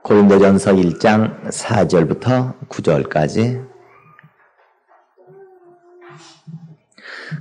고린도전서 1장 4절부터 9절까지.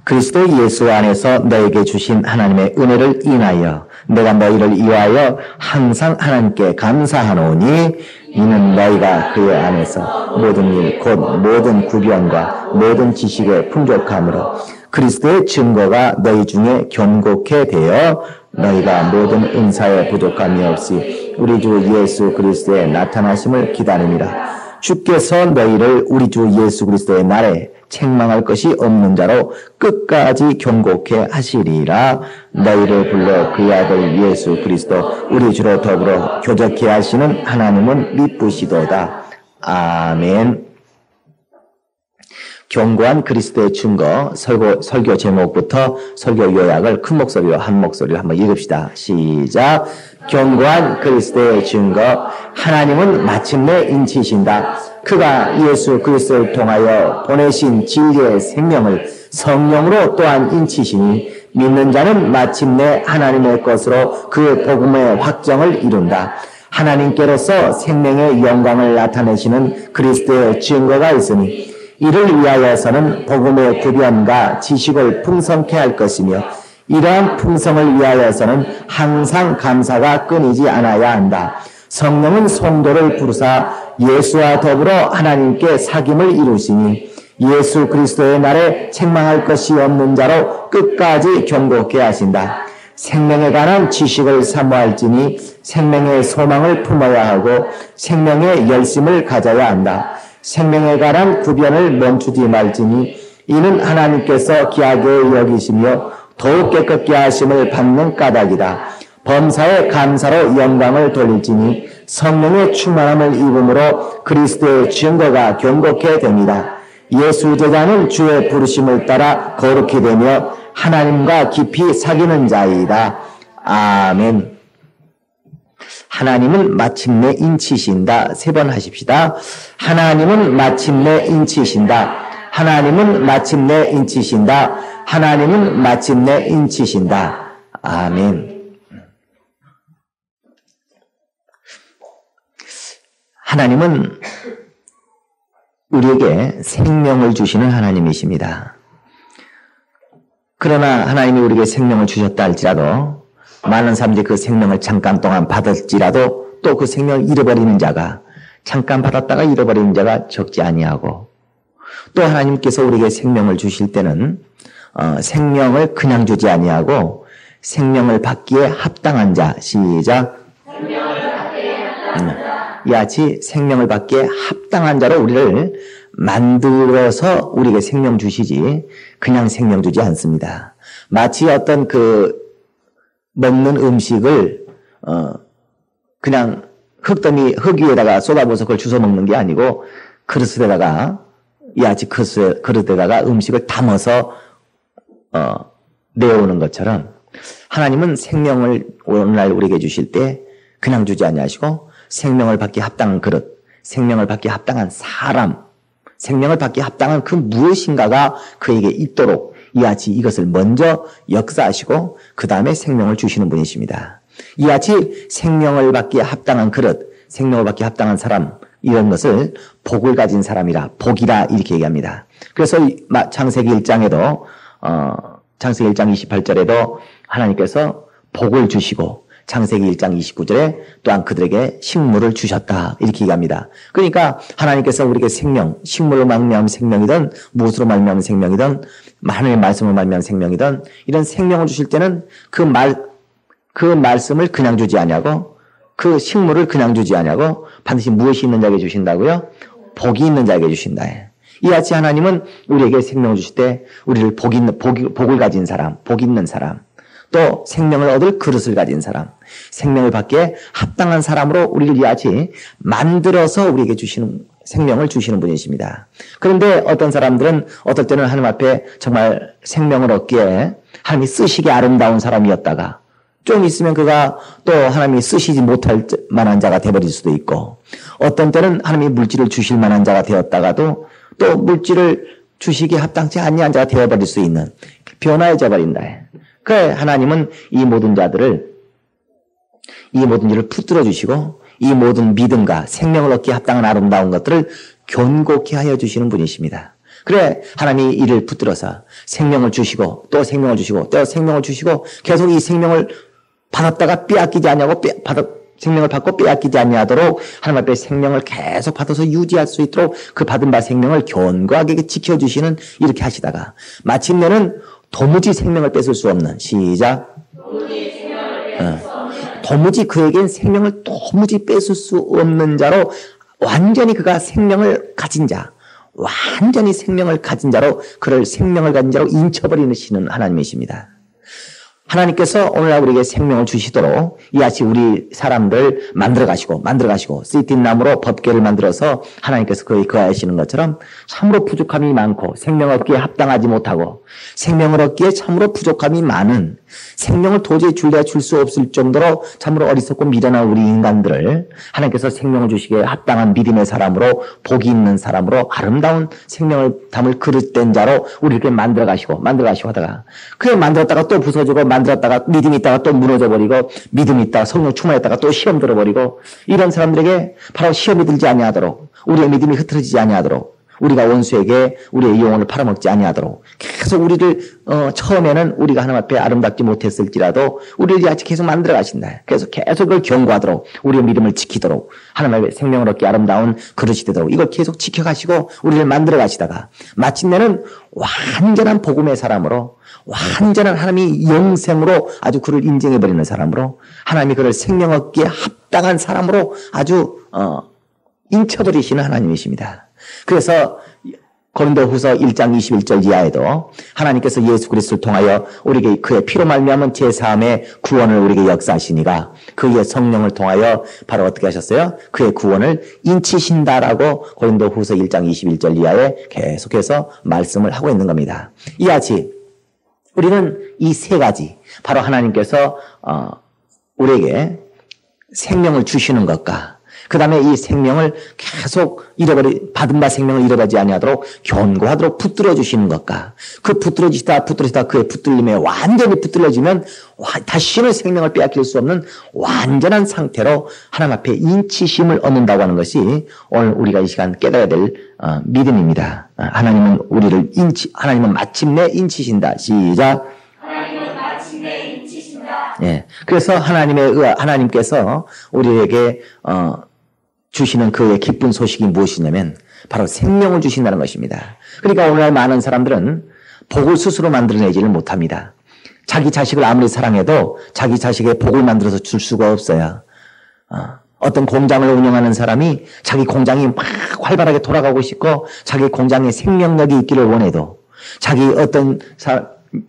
그리스도 예수 안에서 너에게 주신 하나님의 은혜를 인하여 내가 너희를 위하여 항상 하나님께 감사하노니 이는 너희가 그의 안에서 모든 일 곧 모든 구변과 모든 지식에 풍족함으로 그리스도의 증거가 너희 중에 견고케 되어 너희가 모든 은사에 부족함이 없이 우리 주 예수 그리스도의 나타나심을 기다립니다. 주께서 너희를 우리 주 예수 그리스도의 날에 책망할 것이 없는 자로 끝까지 견고케 하시리라. 너희를 불러 그의 아들 예수 그리스도 우리 주로 더불어 교적케 하시는 하나님은 미쁘시도다. 아멘. 견고한 그리스도의 증거 설교 제목부터 설교 요약을 큰 목소리로 한 목소리로 한번 읽읍시다. 시작. 견고한 그리스도의 증거. 하나님은 마침내 인치신다. 그가 예수 그리스도를 통하여 보내신 진리의 생명을 성령으로 또한 인치시니 믿는 자는 마침내 하나님의 것으로 그 복음의 확정을 이룬다. 하나님께로서 생명의 영광을 나타내시는 그리스도의 증거가 있으니 이를 위하여서는 복음의 구변과 지식을 풍성케 할 것이며 이러한 풍성을 위하여서는 항상 감사가 끊이지 않아야 한다. 성령은 성도를 부르사 예수와 더불어 하나님께 사귐을 이루시니 예수 그리스도의 날에 책망할 것이 없는 자로 끝까지 견고케 하신다. 생명에 관한 지식을 사모할지니 생명의 소망을 품어야 하고 생명의 열심을 가져야 한다. 생명에 관한 구변을 멈추지 말지니 이는 하나님께서 귀하게 여기시며 더욱 깨끗게 하심을 받는 까닭이다. 범사에 감사로 영광을 돌릴지니 성령의 충만함을 입음으로 그리스도의 증거가 견고케 됩니다. 예수 제자는 주의 부르심을 따라 거룩히 되며 하나님과 깊이 사귀는 자이다. 아멘. 하나님은 마침내 인치신다. 3번 하십시다. 하나님은 마침내 인치신다. 하나님은 마침내 인치신다. 하나님은 마침내 인치신다. 아멘. 하나님은 우리에게 생명을 주시는 하나님이십니다. 그러나 하나님이 우리에게 생명을 주셨다 할지라도 많은 사람들이 그 생명을 잠깐 동안 받을지라도 또 그 생명을 잃어버리는 자가 잠깐 받았다가 잃어버리는 자가 적지 아니하고 또 하나님께서 우리에게 생명을 주실 때는 생명을 그냥 주지 아니하고 생명을 받기에 합당한 자. 시작. 생명을 받기에 합당한 자. 이같이 생명을 받기에 합당한 자로 우리를 만들어서 우리에게 생명 주시지 그냥 생명 주지 않습니다. 마치 어떤 먹는 음식을 그냥 흙 위에다가 쏟아부어서 그걸 주워 먹는 게 아니고 그릇에다가 이같이 그릇에다가 음식을 담아서 내어오는 것처럼 하나님은 생명을 오늘날 우리에게 주실 때 그냥 주지 아니하시고 생명을 받기 합당한 그릇, 생명을 받기 합당한 사람, 생명을 받기 합당한 그 무엇인가가 그에게 있도록 이같이 이것을 먼저 역사하시고 그 다음에 생명을 주시는 분이십니다. 이같이 생명을 받기에 합당한 그릇, 생명을 받기에 합당한 사람 이런 것을 복을 가진 사람이라 복이라 이렇게 얘기합니다. 그래서 창세기 1장에도 창세기 1장 28절에도 하나님께서 복을 주시고 창세기 1장 29절에 또한 그들에게 식물을 주셨다 이렇게 얘기합니다. 그러니까 하나님께서 우리에게 생명, 식물로 말미암은 생명이든 무엇으로 말미암은 생명이든 하나님의 말씀으로 말미암은 생명이든 이런 생명을 주실 때는 그 말씀을 그냥 주지 아니하고 그 식물을 그냥 주지 아니하고 반드시 무엇이 있는 자에게 주신다고요? 복이 있는 자에게 주신다. 이같이 하나님은 우리에게 생명을 주실 때 우리를 복을 가진 사람, 복 있는 사람 또 생명을 얻을 그릇을 가진 사람, 생명을 받기에 합당한 사람으로 우리를 이같이 만들어서 우리에게 주시는 생명을 주시는 분이십니다. 그런데 어떤 사람들은 어떨 때는 하나님 앞에 정말 생명을 얻기에 하나님이 쓰시기 아름다운 사람이었다가 좀 있으면 그가 또 하나님이 쓰시지 못할 만한 자가 되어버릴 수도 있고 어떤 때는 하나님이 물질을 주실 만한 자가 되었다가도 또 물질을 주시기에 합당치 아니한 자가 되어버릴 수 있는 변화해져 버린다. 그래 하나님은 이 모든 자들을 붙들어 주시고 이 모든 믿음과 생명을 얻기에 합당한 아름다운 것들을 견고케 하여 주시는 분이십니다. 그래 하나님이 이를 붙들어서 생명을 주시고 또 생명을 주시고 또 생명을 주시고 계속 이 생명을 받았다가 빼앗기지 않냐고 생명을 받고 빼앗기지 아니하도록 하나님 앞에 생명을 계속 받아서 유지할 수 있도록 그 받은 바 생명을 견고하게 지켜주시는 이렇게 하시다가 마침내는 도무지 생명을 뺏을 수 없는 시작 도무지 그에겐 생명을 도무지 뺏을 수 없는 자로 완전히 그가 생명을 가진 자 완전히 생명을 가진 자로 그를 생명을 가진 자로 인쳐버리시는 하나님이십니다. 하나님께서 오늘날 우리에게 생명을 주시도록 이같이 우리 사람들 만들어 가시고 씨앗나무로 법궤를 만들어서 하나님께서 거기 거하시는 것처럼 참으로 부족함이 많고 생명 얻기에 합당하지 못하고 생명을 얻기에 참으로 부족함이 많은 생명을 도저히 줄래야 줄 수 없을 정도로 참으로 어리석고 미련한 우리 인간들을 하나님께서 생명을 주시기에 합당한 믿음의 사람으로 복이 있는 사람으로 아름다운 생명을 담을 그릇된 자로 우리를 만들어 가시고 하다가 그래 만들었다가 또 부서지고 만들었다가 믿음이 있다가 또 무너져버리고 믿음이 있다가 성령 충만했다가 또 시험 들어버리고 이런 사람들에게 바로 시험이 들지 아니하도록 우리의 믿음이 흐트러지지 아니하도록 우리가 원수에게 우리의 영혼을 팔아먹지 아니하도록 계속 우리를 처음에는 우리가 하나님 앞에 아름답지 못했을지라도 우리를 아직 계속 만들어 가신다. 그래서 계속 그걸 견고하도록 우리의 믿음을 지키도록 하나님 앞에 생명을 얻기 아름다운 그릇이 되도록 이걸 계속 지켜가시고 우리를 만들어 가시다가 마침내는 완전한 복음의 사람으로 완전한 하나님이 영생으로 아주 그를 인정해버리는 사람으로 하나님이 그를 생명 얻기에 합당한 사람으로 아주 인쳐버리시는 하나님이십니다. 그래서 고린도후서 1장 21절 이하에도 하나님께서 예수 그리스도를 통하여 우리에게 그의 피로 말미암은 제사함의 구원을 우리에게 역사하시니가 그의 성령을 통하여 바로 어떻게 하셨어요? 그의 구원을 인치신다라고 고린도후서 1장 21절 이하에 계속해서 말씀을 하고 있는 겁니다. 이같이 우리는 이 세 가지 바로 하나님께서 우리에게 생명을 주시는 것과 그 다음에 이 생명을 계속 받은 바 생명을 잃어버리지 아니하도록 견고하도록 붙들어 주시는 것과 그 붙들어지다 그의 붙들림에 완전히 붙들어지면 다시는 생명을 빼앗길 수 없는 완전한 상태로 하나님 앞에 인치심을 얻는다고 하는 것이 오늘 우리가 이 시간 깨달아야 될 믿음입니다. 하나님은 하나님은 마침내 인치신다. 시작. 하나님은 마침내 인치신다. 예. 그래서 하나님께서 우리에게 주시는 그의 기쁜 소식이 무엇이냐면 바로 생명을 주신다는 것입니다. 그러니까 오늘날 많은 사람들은 복을 스스로 만들어내지를 못합니다. 자기 자식을 아무리 사랑해도 자기 자식의 복을 만들어서 줄 수가 없어요. 어떤 공장을 운영하는 사람이 자기 공장이 막 활발하게 돌아가고 싶고 자기 공장에 생명력이 있기를 원해도 자기 어떤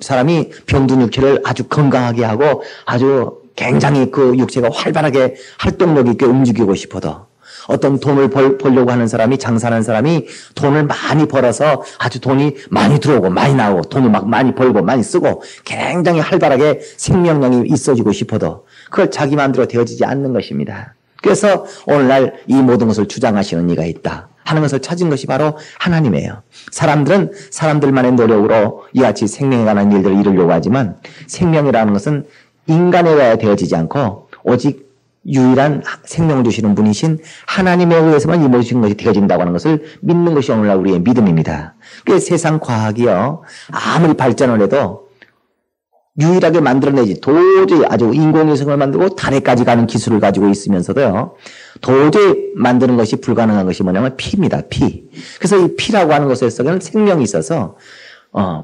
사람이 병든 육체를 아주 건강하게 하고 아주 굉장히 그 육체가 활발하게 활동력 있게 움직이고 싶어도 어떤 돈을 벌려고 하는 사람이 장사하는 사람이 돈을 많이 벌어서 아주 돈이 많이 들어오고 많이 나오고 돈을 막 많이 벌고 많이 쓰고 굉장히 활발하게 생명력이 있어지고 싶어도 그걸 자기 마음대로 되어지지 않는 것입니다. 그래서 오늘날 이 모든 것을 주장하시는 이가 있다 하는 것을 찾은 것이 바로 하나님이에요. 사람들은 사람들만의 노력으로 이같이 생명에 관한 일들을 이루려고 하지만 생명이라는 것은 인간에 의해 되어지지 않고 오직 유일한 생명을 주시는 분이신 하나님에 의해서만 이 모든 것이 되어진다고 하는 것을 믿는 것이 오늘날 우리의 믿음입니다. 그래서 세상 과학이요 아무리 발전을 해도 유일하게 만들어내지 도저히 아주 인공위성을 만들고 달에까지 가는 기술을 가지고 있으면서도요 도저히 만드는 것이 불가능한 것이 뭐냐면 피입니다. 피. 그래서 이 피라고 하는 것에서는 생명이 있어서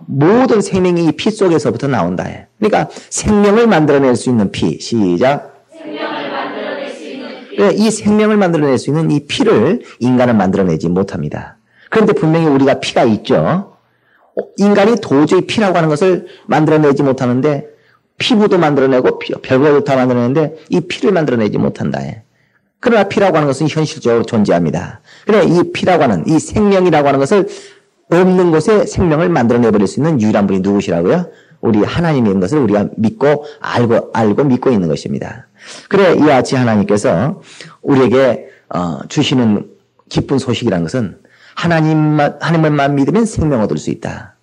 모든 생명이 이 피 속에서부터 나온다. 그러니까 생명을 만들어낼 수 있는 피. 시작. 생명을 만들어낼 수 있는 피. 이 생명을 만들어낼 수 있는 이 피를 인간은 만들어내지 못합니다. 그런데 분명히 우리가 피가 있죠. 인간이 도저히 피라고 하는 것을 만들어내지 못하는데 피부도 만들어내고 별것도 다 만들어내는데 이 피를 만들어내지 못한다. 그러나 피라고 하는 것은 현실적으로 존재합니다. 그래 이 피라고 하는 이 생명이라고 하는 것을 없는 곳에 생명을 만들어내버릴 수 있는 유일한 분이 누구시라고요? 우리 하나님인 것을 우리가 믿고 알고 믿고 있는 것입니다. 그래 이와 같이 하나님께서 우리에게 주시는 기쁜 소식이라는 것은 하나님을만 믿으면 생명 얻을 수 있다.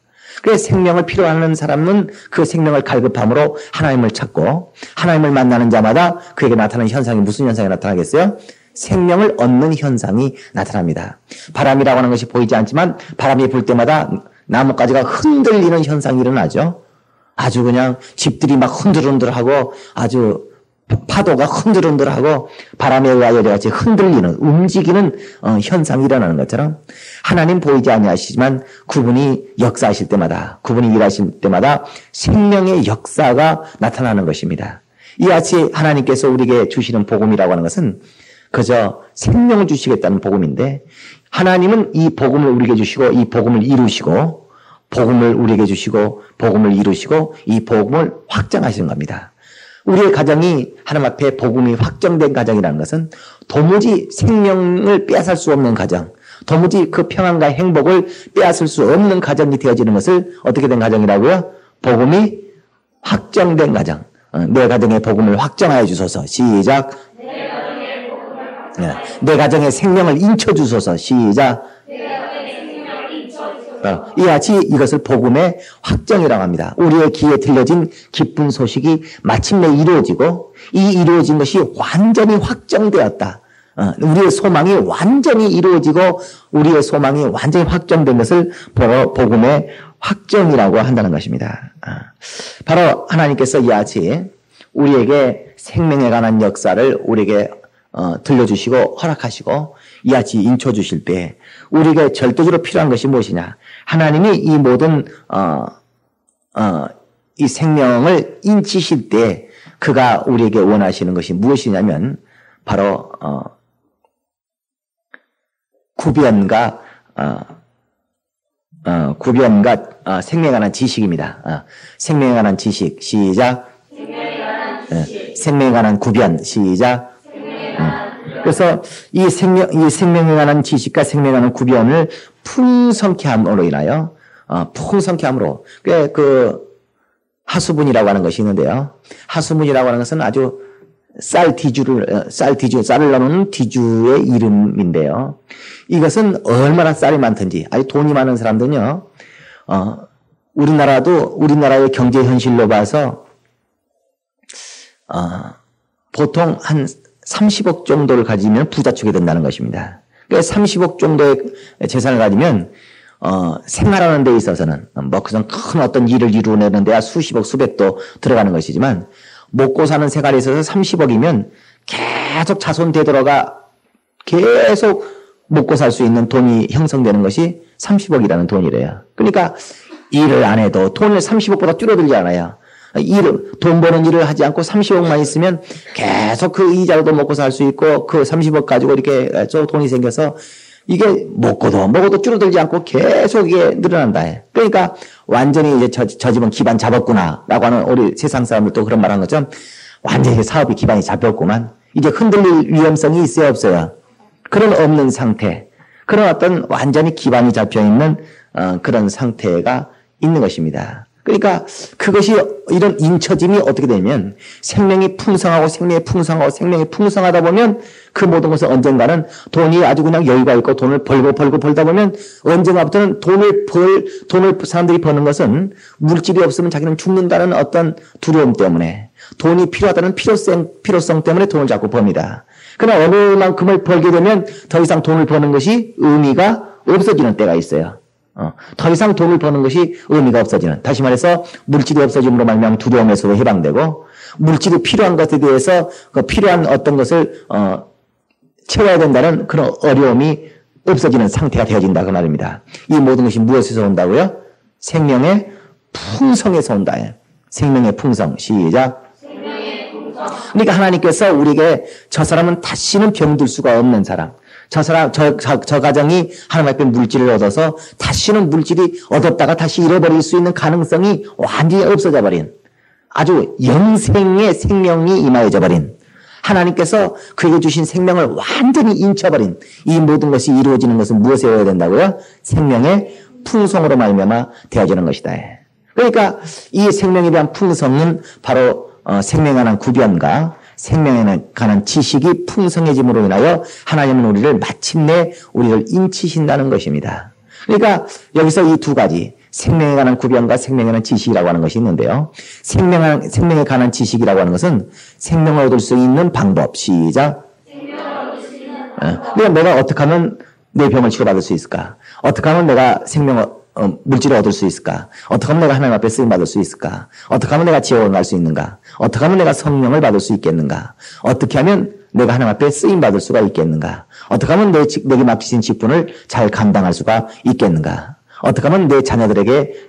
그래서 생명을 필요하는 사람은 그 생명을 갈급함으로 하나님을 찾고 하나님을 만나는 자마다 그에게 나타나는 현상이 무슨 현상이 나타나겠어요? 생명을 얻는 현상이 나타납니다. 바람이라고 하는 것이 보이지 않지만 바람이 불 때마다 나뭇가지가 흔들리는 현상이 일어나죠. 아주 그냥 집들이 막 흔들흔들하고 아주 파도가 흔들흔들하고 바람에 의하여 같이 흔들리는 움직이는 현상이 일어나는 것처럼 하나님 보이지 아니하시지만 그분이 역사하실 때마다 그분이 일하실 때마다 생명의 역사가 나타나는 것입니다. 이같이 하나님께서 우리에게 주시는 복음이라고 하는 것은 그저 생명을 주시겠다는 복음인데 하나님은 이 복음을 우리에게 주시고 이 복음을 이루시고 복음을 우리에게 주시고 복음을 이루시고 이 복음을 확장하시는 겁니다. 우리의 가정이 하나님 앞에 복음이 확정된 가정이라는 것은 도무지 생명을 빼앗을 수 없는 가정, 도무지 그 평안과 행복을 빼앗을 수 없는 가정이 되어지는 것을 어떻게 된 가정이라고요? 복음이 확정된 가정. 내 가정의 복음을 확정하여 주소서. 시작. 내 가정의 생명을 인쳐 주소서. 시작. 이같이 이것을 복음의 확정이라고 합니다. 우리의 귀에 들려진 기쁜 소식이 마침내 이루어지고 이 이루어진 것이 완전히 확정되었다. 우리의 소망이 완전히 이루어지고 우리의 소망이 완전히 확정된 것을 바로 복음의 확정이라고 한다는 것입니다. 바로 하나님께서 이같이 우리에게 생명에 관한 역사를 우리에게 들려주시고 허락하시고 이같이 인쳐주실 때 우리에게 절대적으로 필요한 것이 무엇이냐? 하나님이 이 모든 이 생명을 인치실 때 그가 우리에게 원하시는 것이 무엇이냐면 바로 구변과 생명에 관한 지식입니다. 생명에 관한 지식. 시작. 생명에 관한 구변. 시작. 그래서 이 생명에 관한 지식과 생명에 관한 구변을 풍성케 함으로 인하여 풍성케 함으로 그 하수분이라고 하는 것이 있는데요. 하수분이라고 하는 것은 아주 쌀을 넣는 뒤주의 이름인데요. 이것은 얼마나 쌀이 많든지 아주 돈이 많은 사람들은요. 우리나라의 경제 현실로 봐서 보통 한 30억 정도를 가지면 부자축이 된다는 것입니다. 그러니까 30억 정도의 재산을 가지면 생활하는 데 있어서는 뭐 그전 큰 어떤 일을 이루어내는 데야 수십억 수백도 들어가는 것이지만 먹고 사는 생활에 있어서 30억이면 계속 자손 되돌아가 계속 먹고 살 수 있는 돈이 형성되는 것이 30억이라는 돈이래요. 그러니까 일을 안 해도 돈을 30억보다 줄어들지 않아요. 돈 버는 일을 하지 않고 30억만 있으면 계속 그 이자로도 먹고 살 수 있고 그 30억 가지고 이렇게 돈이 생겨서 이게 먹어도 줄어들지 않고 계속 이게 늘어난다. 그러니까 완전히 이제 저 집은 기반 잡았구나 라고 하는 우리 세상 사람들도 그런 말 한 것처럼 완전히 사업이 기반이 잡혔구만. 이제 흔들릴 위험성이 있어요, 없어요? 그런 없는 상태. 그런 어떤 완전히 기반이 잡혀 있는 그런 상태가 있는 것입니다. 그러니까 그것이 이런 인처짐이 어떻게 되냐면 생명이 풍성하고 생명이 풍성하다 보면 그 모든 것은 언젠가는 돈이 아주 그냥 여유가 있고 돈을 벌다 보면 언젠가부터는 돈을 사람들이 버는 것은 물질이 없으면 자기는 죽는다는 어떤 두려움 때문에 돈이 필요하다는 필요성 때문에 돈을 자꾸 법니다. 그러나 어느 만큼을 벌게 되면 더 이상 돈을 버는 것이 의미가 없어지는 때가 있어요. 더 이상 돈을 버는 것이 의미가 없어지는, 다시 말해서 물질이 없어짐으로 말미암아 두려움에서도 해방되고 물질이 필요한 것에 대해서 그 필요한 어떤 것을 채워야 된다는 그런 어려움이 없어지는 상태가 되어진다 그 말입니다. 이 모든 것이 무엇에서 온다고요? 생명의 풍성에서 온다. 생명의 풍성. 시작. 그러니까 하나님께서 우리에게 저 사람은 다시는 병들 수가 없는 사람, 저 가정이 하나님 앞에 물질을 얻어서 다시는 물질이 얻었다가 다시 잃어버릴 수 있는 가능성이 완전히 없어져 버린, 아주 영생의 생명이 임하여져 버린, 하나님께서 그에게 주신 생명을 완전히 인쳐버린 이 모든 것이 이루어지는 것은 무엇에 의해야 된다고요? 생명의 풍성으로 말미암아 되어지는 것이다. 그러니까 이 생명에 대한 풍성은 바로 생명에 관한 구변과 생명에 관한 지식이 풍성해짐으로 인하여 하나님은 우리를 마침내 우리를 인치신다는 것입니다. 그러니까 여기서 이 두 가지 생명에 관한 구변과 생명에 관한 지식이라고 하는 것이 있는데요. 생명에 관한 지식이라고 하는 것은 생명을 얻을 수 있는 방법. 시작. 그러니까 내가 어떻게 하면 내 병을 치료받을 수 있을까? 어떻게 하면 내가 물질을 얻을 수 있을까? 어떻게 하면 내가 하나님 앞에 쓰임받을 수 있을까? 어떻게 하면 내가 지옥을 갈 수 있는가? 어떻게 하면 내가 성령을 받을 수 있겠는가? 어떻게 하면 내가 하나님 앞에 쓰임받을 수가 있겠는가? 어떻게 하면 내게 맡기신 직분을 잘 감당할 수가 있겠는가? 어떻게 하면 내 자녀들에게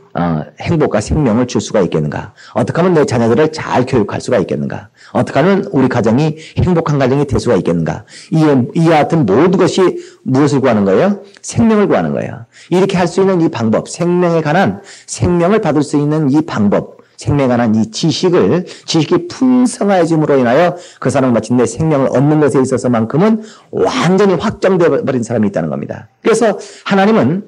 행복과 생명을 줄 수가 있겠는가? 어떻게 하면 내 자녀들을 잘 교육할 수가 있겠는가? 어떻게 하면 우리 가정이 행복한 가정이 될 수가 있겠는가? 이와 같은 모든 것이 무엇을 구하는 거예요? 생명을 구하는 거예요. 이렇게 할 수 있는 이 방법, 생명에 관한 생명을 받을 수 있는 이 방법, 생명에 관한 이 지식이 풍성해짐으로 인하여 그 사람은 마침내 생명을 얻는 것에 있어서만큼은 완전히 확정되어 버린 사람이 있다는 겁니다. 그래서 하나님은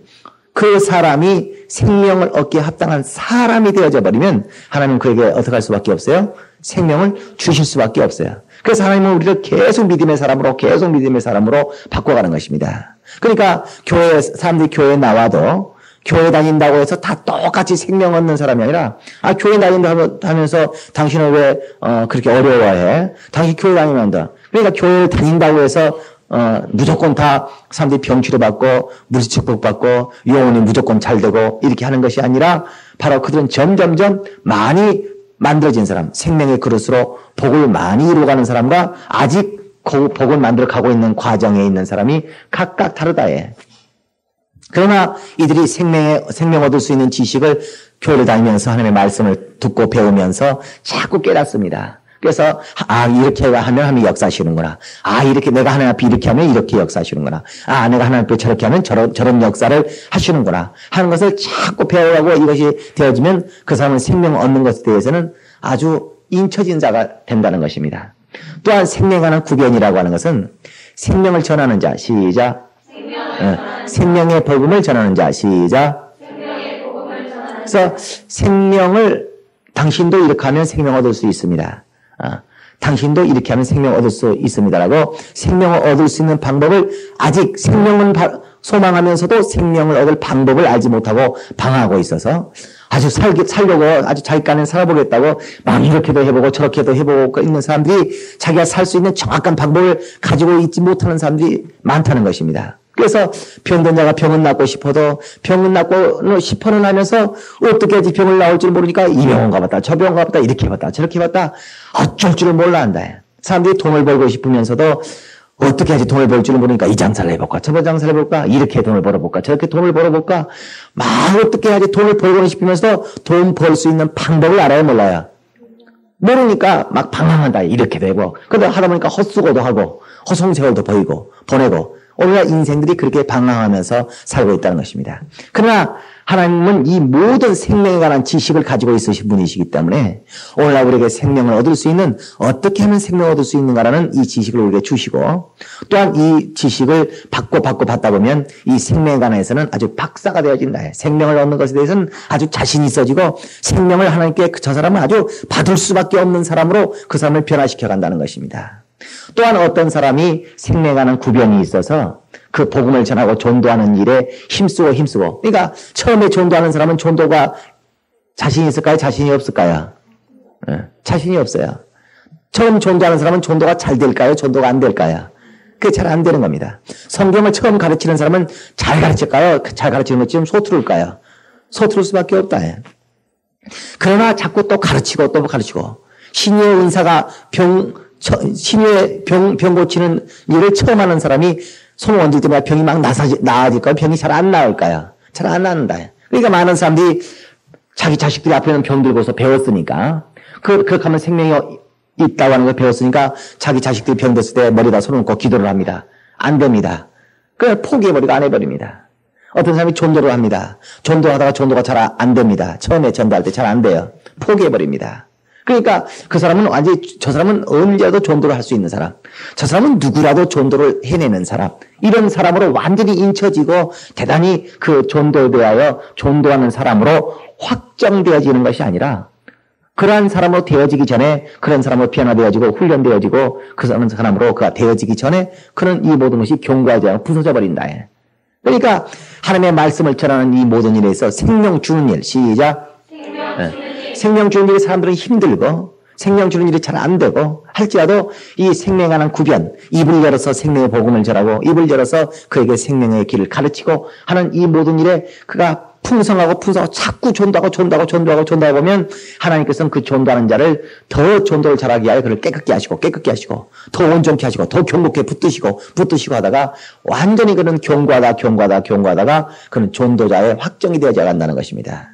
그 사람이 생명을 얻기에 합당한 사람이 되어져 버리면 하나님은 그에게 어떻게 할 수밖에 없어요? 생명을 주실 수밖에 없어요. 그래서 하나님은 우리를 계속 믿음의 사람으로 바꿔가는 것입니다. 그러니까 사람들이 교회에 나와도 교회 다닌다고 해서 다 똑같이 생명 얻는 사람이 아니라 교회 다닌다고 하면서 당신은 왜 그렇게 어려워해? 당신 교회 다니면 한다. 그러니까 교회를 다닌다고 해서 무조건 다 사람들이 병치료 받고 물리치료 받고 영혼이 무조건 잘 되고 이렇게 하는 것이 아니라 바로 그들은 점점점 많이 만들어진 사람, 생명의 그릇으로 복을 많이 이루어가는 사람과 아직 그 복을 만들어 가고 있는 과정에 있는 사람이 각각 다르다에. 그러나 이들이 생명 얻을 수 있는 지식을 교회를 다니면서 하나님의 말씀을 듣고 배우면서 자꾸 깨닫습니다. 그래서 이렇게 하면 하나님이 역사하시는구나. 이렇게 내가 하나님 앞에 이렇게 하면 이렇게 역사하시는구나. 내가 하나님 앞에 저렇게 하면 저런 역사를 하시는구나 하는 것을 자꾸 배워가고 이것이 되어지면 그 사람은 생명을 얻는 것에 대해서는 아주 인처진 자가 된다는 것입니다. 또한 생명에 관한 구변이라고 하는 것은 생명을 전하는 자. 시작. 생명의 복음을 전하는 자. 시작. 그래서 당신도 이렇게 하면 생명 얻을 수 있습니다. 당신도 이렇게 하면 생명 얻을 수 있습니다라고 생명을 얻을 수 있는 방법을 아직 생명은 소망하면서도 생명을 얻을 방법을 알지 못하고 방황하고 있어서 아주 살려고 아주 자기간에 살아보겠다고 막 이렇게도 해보고 저렇게도 해보고 있는 사람들이 자기가 살 수 있는 정확한 방법을 가지고 있지 못하는 사람들이 많다는 것입니다. 그래서 병든 자가 병은 낫고 싶어도 병은 낫고 싶어는 하면서 어떻게 해야지 병을 나올 줄 모르니까 이 병원 가봤다 저 병원 가봤다 이렇게 해봤다 저렇게 해봤다 어쩔 줄을 몰라 한다. 사람들이 돈을 벌고 싶으면서도 어떻게 해야지 돈을 벌 줄을 모르니까 이 장사를 해볼까 저번 장사를 해볼까 이렇게 돈을 벌어볼까 저렇게 돈을 벌어볼까 막 어떻게 해야지 돈을 벌고 싶으면서 돈 벌 수 있는 방법을 알아야 몰라요. 모르니까 막 방황한다. 이렇게 되고 그러다 하다 보니까 헛수고도 하고 허송세월도 보내고 오늘날 인생들이 그렇게 방황하면서 살고 있다는 것입니다. 그러나 하나님은 이 모든 생명에 관한 지식을 가지고 있으신 분이시기 때문에 오늘날 우리에게 생명을 얻을 수 있는 어떻게 하면 생명을 얻을 수 있는가라는 이 지식을 우리에게 주시고 또한 이 지식을 받다 보면 이 생명에 관해서는 아주 박사가 되어진다. 생명을 얻는 것에 대해서는 아주 자신이 있어지고 생명을 하나님께 저 사람은 아주 받을 수밖에 없는 사람으로 그 사람을 변화시켜 간다는 것입니다. 또한 어떤 사람이 생명에 관한 구변이 있어서 그 복음을 전하고 전도하는 일에 힘쓰고 그러니까 처음에 전도하는 사람은 전도가 자신이 있을까요? 자신이 없을까요? 자신이 없어요. 처음 전도하는 사람은 전도가 잘 될까요? 전도가 안 될까요? 그게 잘 안 되는 겁니다. 성경을 처음 가르치는 사람은 잘 가르칠까요? 잘 가르치는 것 좀 소투를까요? 소투를 수밖에 없다. 그러나 자꾸 또 가르치고 신의 은사가 신의 병 고치는 일을 처음 하는 사람이 손을 얹을 때마다 병이 막 나아질까요? 병이 잘 안 나을까요? 잘 안 나는다. 그러니까 많은 사람들이 자기 자식들이 앞에는 병 들고서 배웠으니까 그렇게 하면 생명이 있다고 하는 걸 배웠으니까 자기 자식들이 병 됐을 때 머리에다 손을 얹고 기도를 합니다. 안 됩니다. 그냥 포기해버리고 안 해버립니다. 어떤 사람이 전도를 합니다. 전도하다가 전도가 잘 안 됩니다. 처음에 전도할 때 잘 안 돼요. 포기해버립니다. 그러니까 그 사람은 저 사람은 언제라도 전도를 할 수 있는 사람, 저 사람은 누구라도 전도를 해내는 사람, 이런 사람으로 완전히 인쳐지고 대단히 그 전도에 대하여 전도하는 사람으로 확정되어지는 것이 아니라 그러한 사람으로 되어지기 전에 그런 사람으로 변화되어지고 훈련되어지고 그 사람으로 그가 되어지기 전에 그는 이 모든 것이 견고하지 않고 부서져 버린다. 그러니까 하나님의 말씀을 전하는 이 모든 일에 있어 생명 주는 일, 시작. 생명 주는 일이 사람들은 힘들고 생명 주는 일이 잘 안 되고 할지라도 이 생명에 관한 구변, 입을 열어서 생명의 복음을 전하고 입을 열어서 그에게 생명의 길을 가르치고 하는 이 모든 일에 그가 풍성하고 자꾸 전도하고 보면 하나님께서는 그 전도하는 자를 더 전도를 잘하게 하여 그를 깨끗게 하시고 더 온전케 하시고 더 경고케 붙드시고 하다가 완전히 그는 경고하다가 그는 전도자의 확정이 되어져 간다는 것입니다.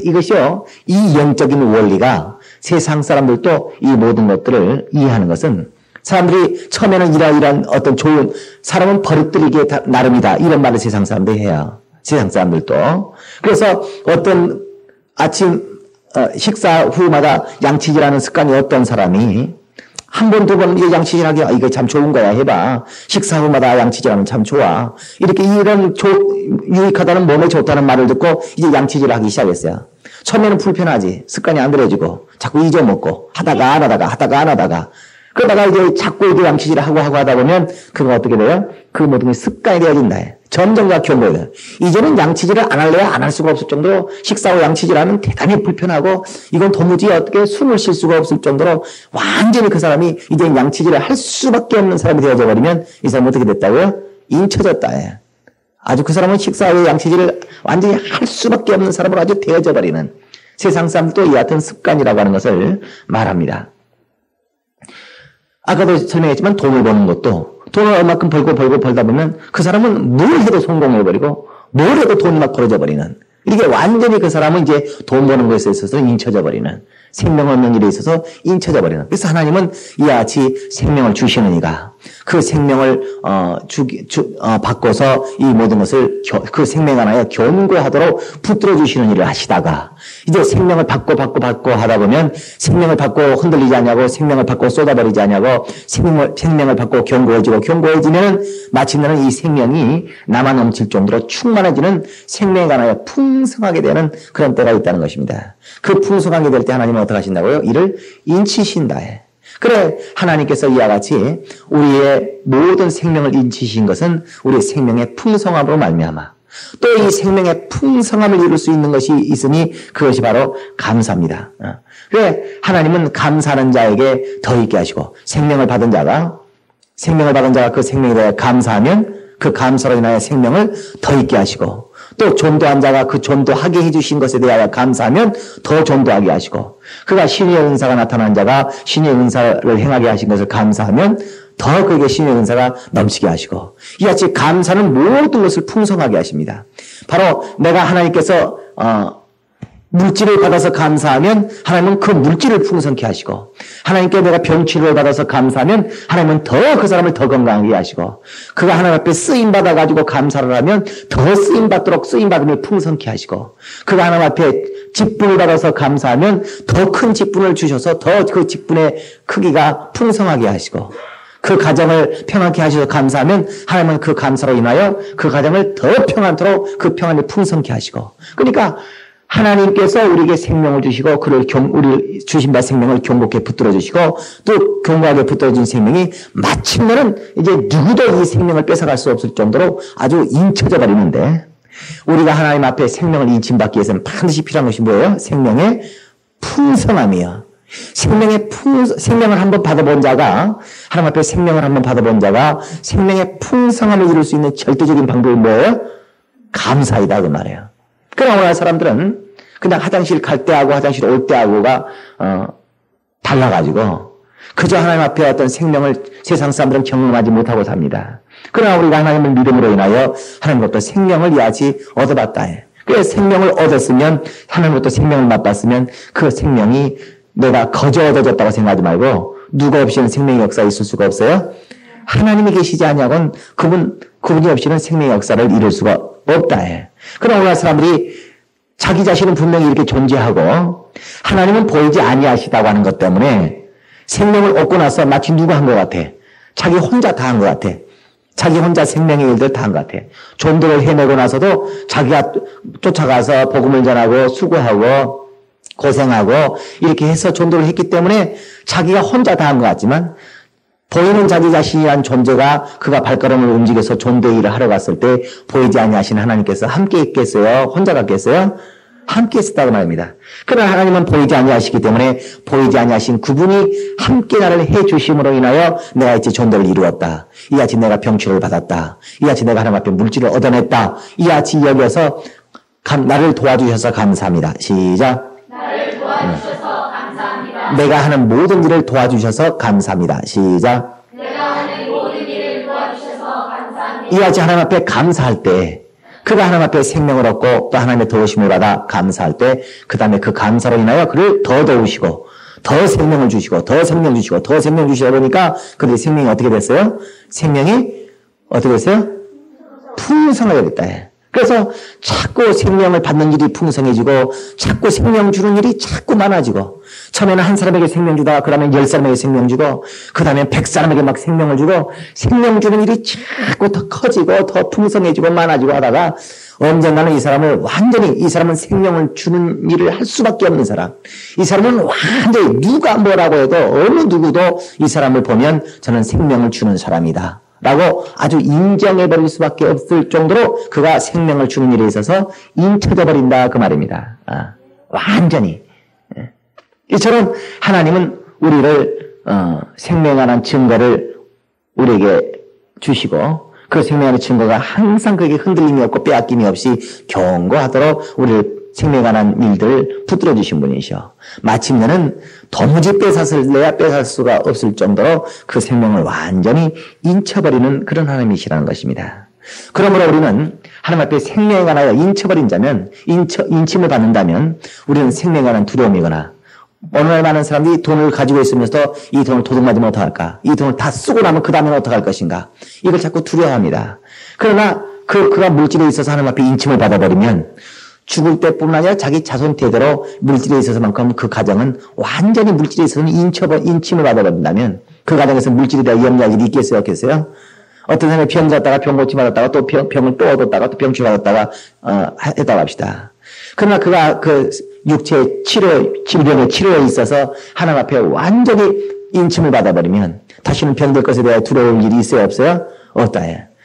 이것이요, 이 영적인 원리가 세상 사람들도 이 모든 것들을 이해하는 것은 사람들이 처음에는 이러한 어떤 좋은 사람은 버릇들이기에 나름이다 이런 말을 세상 사람들이 해요. 세상 사람들도. 그래서 어떤 아침 식사 후마다 양치질하는 습관이 어떤 사람이 한 번, 두 번 양치질하기 이거 참 좋은 거야 해봐. 식사 후마다 양치질하면 참 좋아. 이렇게 이런 유익하다는 몸에 좋다는 말을 듣고 이제 양치질하기 시작했어요. 처음에는 불편하지. 습관이 안 들어지고 자꾸 잊어먹고 하다가 안 하다가 그러다가 이제 자꾸 이제 양치질을 하고 하다 보면 그거 어떻게 돼요? 그 모든 게 습관이 되어진다. 점점각 경고예요. 이제는 양치질을 안 할래야 안 할 수가 없을 정도로 식사 후 양치질하면 대단히 불편하고 이건 도무지 어떻게 숨을 쉴 수가 없을 정도로 완전히 그 사람이 이제 양치질을 할 수밖에 없는 사람이 되어져 버리면 이 사람은 어떻게 됐다고요? 잊혀졌다. 아주 그 사람은 식사 후에 양치질을 완전히 할 수밖에 없는 사람으로 아주 되어져 버리는 세상 사람도 이 같은 습관이라고 하는 것을 말합니다. 아까도 설명했지만 돈을 버는 것도 돈을 얼마큼 벌다 보면 그 사람은 뭘 해도 성공해버리고 뭘 해도 돈이 막 벌어져 버리는 이게 완전히 그 사람은 이제 돈 버는 것에 있어서 잊혀져 버리는 생명 없는 일에 있어서 잊혀져 버리는 그래서 하나님은 이와 같이 생명을 주시느니가 그 생명을 바꿔서 이 모든 것을 그 생명 하나에 견고하도록 붙들어 주시는 일을 하시다가 이제 생명을 받고 하다 보면 생명을 받고 흔들리지 않냐고 생명을 받고 쏟아버리지 않냐고 생명을 받고 견고해지면 마침내는 이 생명이 남아 넘칠 정도로 충만해지는 생명 하나에 풍성하게 되는 그런 때가 있다는 것입니다. 그 풍성하게 될 때 하나님은 어떻게 하신다고요? 이를 인치신다. 그래 하나님께서 이와 같이 우리의 모든 생명을 인치신 것은 우리의 생명의 풍성함으로 말미암아 또 이 생명의 풍성함을 이룰 수 있는 것이 있으니 그것이 바로 감사입니다. 그래 하나님은 감사하는 자에게 더 있게 하시고 생명을 받은 자가 그 생명에 대해 감사하면 그 감사로 인하여 생명을 더 있게 하시고 또 전도한 자가 그 전도하게 해주신 것에 대하여 감사하면 더 전도하게 하시고 그가 신의 은사가 나타난 자가 신의 은사를 행하게 하신 것을 감사하면 더 그에게 신의 은사가 넘치게 하시고 이같이 감사는 모든 것을 풍성하게 하십니다. 바로 내가 하나님께서 물질을 받아서 감사하면 하나님은 그 물질을 풍성케 하시고 하나님께 내가 병치료를 받아서 감사하면 하나님은 더 그 사람을 더 건강하게 하시고 그가 하나님 앞에 쓰임받아 가지고 감사를 하면 더 쓰임받도록 쓰임받음이 풍성케 하시고 그가 하나님 앞에 직분을 받아서 감사하면 더 큰 직분을 주셔서 더 그 직분의 크기가 풍성하게 하시고 그 가정을 평안케 하셔서 감사하면 하나님은 그 감사로 인하여 그 가정을 더 평안토록 그 평안을 풍성케 하시고 그러니까 하나님께서 우리에게 생명을 주시고 우리 주신 바 생명을 견고하게 붙들어 주시고 또 견고하게 붙들어 준 생명이 마침내는 이제 누구도 이 생명을 뺏어갈 수 없을 정도로 아주 인쳐져 버리는데 우리가 하나님 앞에 생명을 인침받기 위해서는 반드시 필요한 것이 뭐예요? 생명의 풍성함이요. 생명을 한번 받아본 자가 하나님 앞에 생명을 한번 받아본 자가 생명의 풍성함을 이룰 수 있는 절대적인 방법이 뭐예요? 감사이다 그 말이에요. 그러나 오늘 사람들은 그냥 화장실 갈 때하고 화장실 올 때하고가 달라가지고 그저 하나님 앞에 어떤 생명을 세상 사람들은 경험하지 못하고 삽니다. 그러나 우리가 하나님을 믿음으로 인하여 하나님으로부터 생명을 이하지 얻어봤다. 그래서 생명을 얻었으면 하나님으로부터 생명을 맛봤으면 그 생명이 내가 거저 얻어졌다고 생각하지 말고 누가 없이는 생명의 역사가 있을 수가 없어요. 하나님이 계시지 않냐고는 그분이 없이는 생명의 역사를 이룰 수가 없다. 그러나 오늘 사람들이 자기 자신은 분명히 이렇게 존재하고 하나님은 보이지 아니하시다고 하는 것 때문에 생명을 얻고 나서 마치 누가 한 것 같아. 자기 혼자 다 한 것 같아. 자기 혼자 생명의 일들 다 한 것 같아. 전도를 해내고 나서도 자기가 쫓아가서 복음을 전하고 수고하고 고생하고 이렇게 해서 전도를 했기 때문에 자기가 혼자 다 한 것 같지만 보이는 자기 자신이란 존재가 그가 발걸음을 움직여서 존재 일을 하러 갔을 때 보이지 아니하신 하나님께서 함께 있겠어요? 혼자 갔겠어요? 함께 있었다고 말합니다. 그러나 하나님은 보이지 아니하시기 때문에 보이지 아니하신 그분이 함께 나를 해주심으로 인하여 내가 이제 존재를 이루었다. 이같이 내가 병치를 받았다. 이같이 내가 하나님 앞에 물질을 얻어냈다. 이같이 여겨서 나를 도와주셔서 감사합니다. 시작. 나를 도와주셔서 감사합니다. 내가 하는 모든 일을 도와주셔서 감사합니다. 시작. 내가 하는 모든 일을 도와주셔서 감사합니다. 이같이 하나님 앞에 감사할 때 그가 하나님 앞에 생명을 얻고 또 하나님의 도우심을 받아 감사할 때 그 다음에 그 감사로 인하여 그를 더 도우시고 더 생명을 주시고 더 생명 주시고 더 생명 주시다 보니까 그들의 생명이 어떻게 됐어요? 생명이 어떻게 됐어요? 풍성하게 됐다. 그래서 자꾸 생명을 받는 일이 풍성해지고 자꾸 생명 주는 일이 자꾸 많아지고 처음에는 한 사람에게 생명 주다가 그 다음에 10사람에게 생명 주고 그 다음에 100사람에게 막 생명을 주고 생명 주는 일이 자꾸 더 커지고 더 풍성해지고 많아지고 하다가 언젠가는 이 사람을 완전히 이 사람은 생명을 주는 일을 할 수밖에 없는 사람 이 사람은 완전히 누가 뭐라고 해도 어느 누구도 이 사람을 보면 저는 생명을 주는 사람이다 라고 아주 인정해버릴 수밖에 없을 정도로 그가 생명을 주는 일에 있어서 인쳐져 버린다 그 말입니다. 완전히. 이처럼 하나님은 우리를 생명하는 증거를 우리에게 주시고 그 생명하는 증거가 항상 그게 흔들림이 없고 빼앗김이 없이 견고하도록 우리를 생명하는 일들을 붙들어 주신 분이셔. 마침내는 도무지 뺏어서야 뺏을 수가 없을 정도로 그 생명을 완전히 인쳐버리는 그런 하나님이시라는 것입니다. 그러므로 우리는 하나님 앞에 생명에 관하여 인쳐버린 자면 인침을 받는다면 우리는 생명에 관한 두려움이거나 오늘날 많은 사람들이 돈을 가지고 있으면서도 이 돈을 도둑맞으면 어떡할까? 이 돈을 다 쓰고 나면 그 다음에는 어떡할 것인가? 이걸 자꾸 두려워합니다. 그러나 그가 물질에 있어서 하나님 앞에 인침을 받아버리면 죽을 때뿐만 아니라 자기 자손 대대로 물질에 있어서만큼 그 가정은 완전히 물질에 있어서는 인침을 받아버린다면 그 가정에서 물질에 대한 염려할 일이 있겠어요? 없겠어요? 어떤 사람이 병 잡다가 병 고침 받았다가 또 병을 또 얻었다가 또 병치 받았다가 했다고 합시다. 그러나 그가 그 육체 질병의 치료에 있어서 하나님 앞에 완전히 인침을 받아버리면 다시는 병들 것에 대해 두려울 일이 있어요? 없어요? 없다.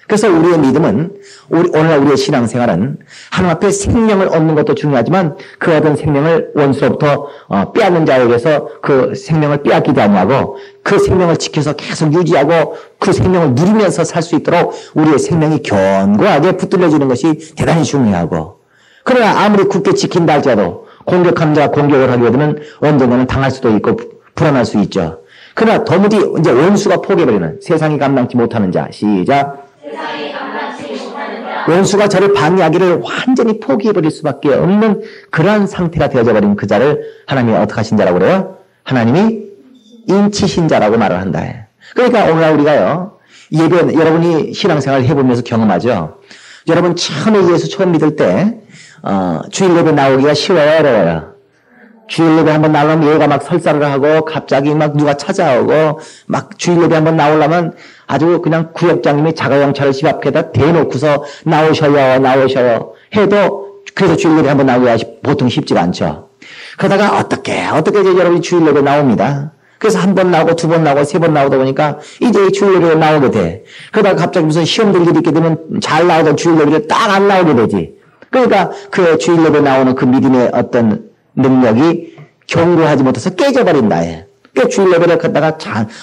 그래서 우리의 믿음은 오늘날 우리의 신앙생활은 하나님 앞에 생명을 얻는 것도 중요하지만 그 얻은 생명을 원수로부터 빼앗는 자에게서 그 생명을 빼앗기지 아니하고 그 생명을 지켜서 계속 유지하고 그 생명을 누리면서 살 수 있도록 우리의 생명이 견고하게 붙들려지는 것이 대단히 중요하고 그러나 아무리 굳게 지킨다 할지라도 공격하는 자가 공격을 하게 되면 언젠가는 당할 수도 있고 불안할 수 있죠. 그러나 도무지 이제 원수가 포기해버리는 세상이 감당치 못하는 자 시작. 세상이 감당치 못하는 자 원수가 저를 방해하기를 완전히 포기해버릴 수밖에 없는 그러한 상태가 되어져버린 그 자를 하나님이 어떻게 하신 자라고 그래요? 하나님이 인치신 자라고 말을 한다. 그러니까 오늘날 우리가요 예배 여러분이 신앙생활을 해보면서 경험하죠. 여러분 처음에 예수 처음 믿을 때 주일 예배 나오기가 쉬워요 어려워요? 주일 예배 한번 나오려면 얘가 막 설사를 하고 갑자기 막 누가 찾아오고 막 주일 예배 한번 나오려면 아주 그냥 구역장님이 자가용차를 집 앞에다 대놓고서 나오셔요 해도 그래서 주일 예배 한번 나오기가 보통 쉽지가 않죠. 그러다가 어떻게 이제 여러분이 주일 예배 나옵니다. 그래서 한 번 나오고 두 번 나오고 세 번 나오다 보니까 이제 주일 예배에 나오게 돼. 그러다가 갑자기 무슨 시험들 일이 있게 되면 잘 나오던 주일 예배를 딱 안 나오게 되지. 그러니까 그 주일 예배 나오는 그 믿음의 어떤 능력이 견고하지 못해서 깨져버린다. 그 주일 예배를 갔다가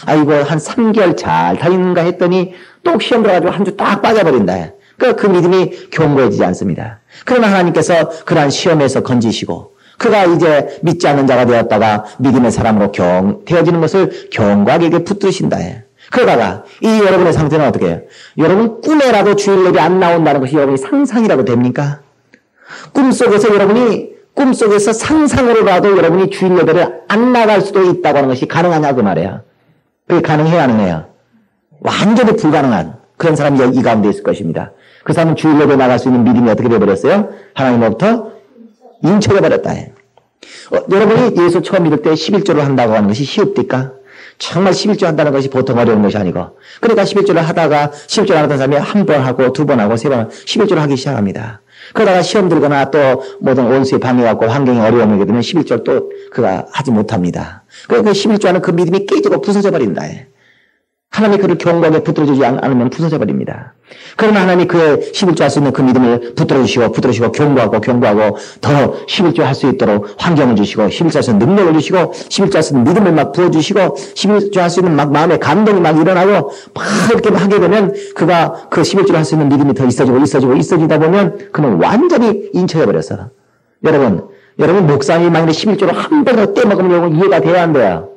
아이고 한 3개월 잘 다니는가 했더니 또 시험 들어가지고 한 주 딱 빠져버린다. 그 믿음이 견고해지지 않습니다. 그러나 하나님께서 그러한 시험에서 건지시고 그가 이제 믿지 않는 자가 되었다가 믿음의 사람으로 되어지는 것을 견고하게 붙드신다. 그러다가 이 여러분의 상태는 어떻게 해요? 여러분 꿈에라도 주일 예배 안 나온다는 것이 여러분이 상상이라고 됩니까? 꿈속에서 상상으로라도 여러분이 주일 예배를 안 나갈 수도 있다고 하는 것이 가능하냐 그 말이에요. 그게 가능해요 안 해요? 완전히 불가능한 그런 사람이 이 가운데 있을 것입니다. 그 사람은 주일 예배 나갈 수 있는 믿음이 어떻게 되어버렸어요? 하나님으로부터 인쳐져 버렸다. 여러분이 예수 처음 믿을 때 11조를 한다고 하는 것이 쉬웁니까? 정말 11조 한다는 것이 보통 어려운 것이 아니고 그러니까 11조를 하다가 11조를 하던 사람이 한 번 하고 두 번 하고 세 번 11조를 하기 시작합니다. 그러다가 시험 들거나 또 모든 원수에 방해받고 환경이 어려움이 오게 되면 11조를 또 그가 하지 못합니다. 그러니까 11조 하는 그 믿음이 깨지고 부서져 버린다. 하나님이 그를 견고하게 붙들어주지 않으면 부서져 버립니다. 그러나 하나님이 그의 11조 할 수 있는 그 믿음을 붙들어주시고 견고하고 더 11조 할 수 있도록 환경을 주시고 11조 할 수 있는 능력을 주시고 11조 할 수 있는 믿음을 막 부어주시고 11조 할 수 있는 막 마음의 감동이 막 일어나고 막 이렇게 하게 되면 그가 그 11조를 할 수 있는 믿음이 더 있어지다 보면 그는 완전히 인쳐져 버렸어. 여러분 목사님이 만약에 11조를 한 번에 떼먹으면 이해가 돼야 안 돼요.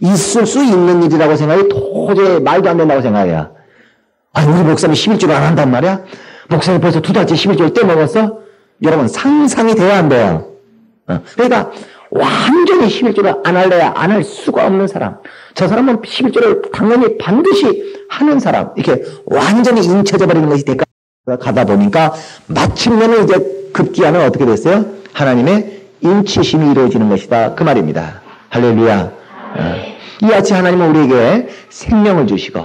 있을 수 있는 일이라고 생각해 도저히 말도 안 된다고 생각해요. 아니 우리 목사님이 11조를 안 한단 말이야? 목사님이 벌써 2달째 11조를 떼먹었어? 여러분 상상이 돼야 안 돼요. 그러니까 완전히 11조를 안 할래야 안 할 수가 없는 사람. 저 사람은 11조를 당연히 반드시 하는 사람. 이렇게 완전히 인쳐져 버리는 것이 대가 가다 보니까 마침내는 이제 급기야는 어떻게 됐어요? 하나님의 인치심이 이루어지는 것이다. 그 말입니다. 할렐루야. 이같이 하나님은 우리에게 생명을 주시고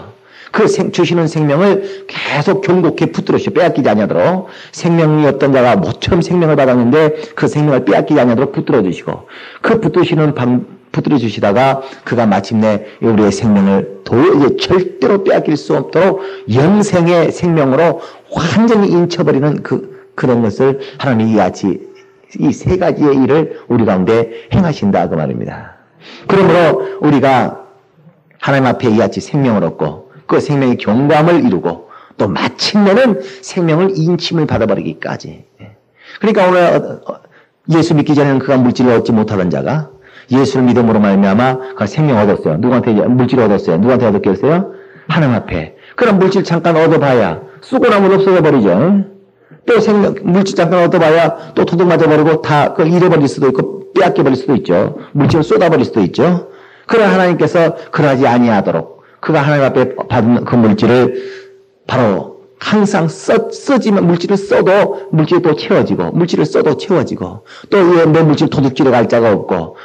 그 주시는 생명을 계속 견고히 붙들으시고 빼앗기지 아니하도록 생명이 어떤 자가 모처럼 생명을 받았는데 그 생명을 빼앗기지 아니하도록 붙들어주시고 그 붙들어주시다가 그가 마침내 우리의 생명을 도저히 절대로 빼앗길 수 없도록 영생의 생명으로 완전히 인쳐버리는 그런 것을 하나님이 이같이 이 세 가지의 일을 우리 가운데 행하신다 그 말입니다. 그러므로 우리가 하나님 앞에 이같이 생명을 얻고 그 생명의 경감을 이루고 또 마침내는 생명을 인침을 받아버리기까지. 그러니까 오늘 예수 믿기 전에는 그가 물질을 얻지 못하던 자가 예수를 믿음으로 말미암아 그 생명을 얻었어요. 누구한테 물질을 얻었어요? 누구한테 얻었겠어요? 하나님 앞에. 그럼 물질 잠깐 얻어봐야 쓰고 나면 없어져 버리죠. 또 물질 잠깐 얻어봐야 또 도둑 맞아버리고 다 그걸 잃어버릴 수도 있고 빼앗겨버릴 수도 있죠. 물질을 쏟아버릴 수도 있죠. 그러나 하나님께서 그러지 아니하도록 그가 하나님 앞에 받은 그 물질을 바로 항상 써지면 물질을 써도 물질이 또 채워지고 물질을 써도 채워지고 또 내 물질 도둑질에 갈 자가 없고